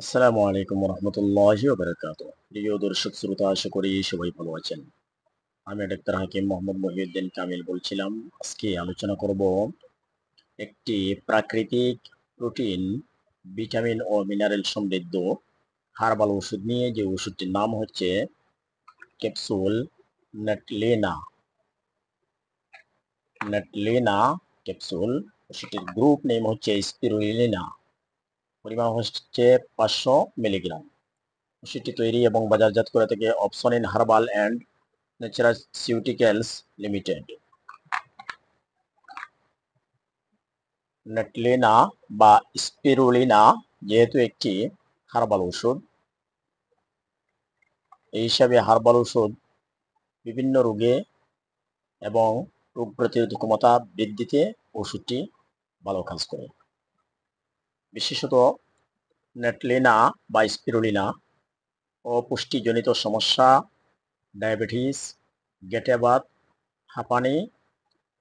আসসালামু আলাইকুম রহমতুল্লাহি ওয়া বারাকাতুহু। প্রিয় দর্শক শ্রোতা, আশা করি সবাই ভালো আছেন। আমি ডাক্তার হাকিম মোহাম্মদ মহিউদ্দিন কামিল বলছিলাম। আজকে আলোচনা করব একটি প্রাকৃতিক প্রোটিন, ভিটামিন ও মিনারেল সমৃদ্ধ হার্বাল ওষুধ নিয়ে, যে ওষুধটির নাম হচ্ছে ক্যাপসুল নেটলিনা। নেটলিনা ক্যাপসুল। ওষুধটির গ্রুপ নেম হচ্ছে স্পিরুলিনা। পরিমাণ হচ্ছে 500 মিলিগ্রাম। ওষুধটি তৈরি এবং বাজারজাত করে থাকে অপসনিন হার্বাল অ্যান্ড ন্যাচারাসিউটিক্যালস লিমিটেড। নেটলিনা বা স্পিরুলিনা যেহেতু একটি হার্বাল ওষুধ, এই হিসাবে হার্বাল ওষুধ বিভিন্ন রোগে এবং রোগ প্রতিরোধ ক্ষমতা বৃদ্ধিতে ওষুধটি ভালো কাজ করে। বিশেষত নেটলিনা বা স্পিরুলিনা অপুষ্টিজনিত সমস্যা, ডায়াবেটিস, গেটে বাত, হাঁপানি,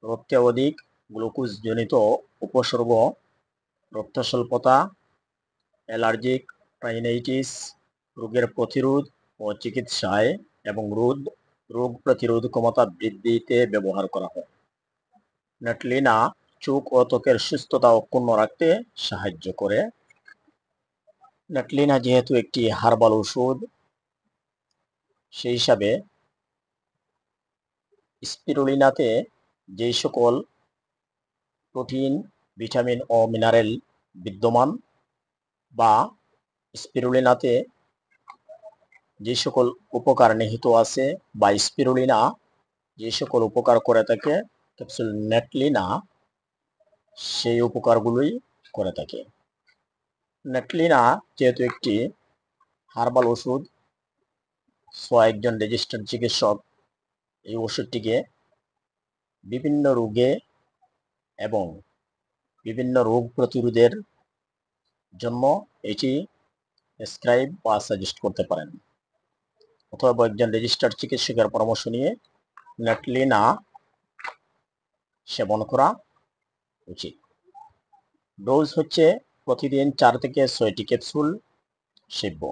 রক্তে অধিক গ্লুকোজজনিত উপসর্গ, রক্তস্বল্পতা, অ্যালার্জিক রাইনাইটিস রোগের প্রতিরোধ ও চিকিৎসায় এবং রোগ প্রতিরোধ ক্ষমতা বৃদ্ধিতে ব্যবহার করা হয়। নেটলিনা চোখ ও ত্বকের সুস্থতা অক্ষুণ্ণ রাখতে সাহায্য করে। নেটলিনা যেহেতু একটি হার্বাল ওষুধ, সেই হিসাবে স্পিরুলিনাতে যেই সকল প্রোটিন, ভিটামিন ও মিনারেল বিদ্যমান, বা স্পিরুলিনাতে যে সকল উপকার নিহিত আছে, বা স্পিরুলিনা যে সকল উপকার করে থাকে, ক্যাপসুল নেটলিনা সেই উপকারগুলোই করে থাকে। নেটলিনা যেহেতু একটি হার্বাল ওষুধ, একজন রেজিস্টার্ড চিকিৎসক এই ওষুধটিকে বিভিন্ন রোগে এবং বিভিন্ন রোগ প্রতিরোধের জন্য এটি প্রেসক্রাইব বা সাজেস্ট করতে পারেন, অথবা একজন রেজিস্টার্ড চিকিৎসকের পরামর্শ নিয়ে নেটলিনা সেবন করা উচিত। ডোজ হচ্ছে প্রতিদিন 4 থেকে 6টি ক্যাপসুল সেব্য।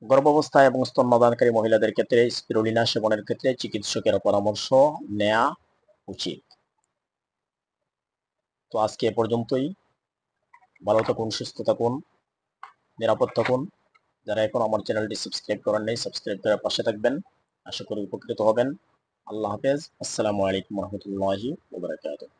গর্ভাবস্থায় এবং স্তন্যদানকারী মহিলাদের ক্ষেত্রে স্পিরুলিনা সেবনের ক্ষেত্রে চিকিৎসকের পরামর্শ নেওয়া উচিত। তো আজকে এ পর্যন্তই। ভালো থাকুন, সুস্থ থাকুন, নিরাপদ থাকুন। যারা এখন আমার চ্যানেলটি সাবস্ক্রাইব করেন নাই, সাবস্ক্রাইব করে পাশে থাকবেন। আশা করি উপকৃত হবেন। আল্লাহ হাফেজ। আসসালামু আলাইকুম রহমতুল্লাহি ওয়া বারাকাতুহু।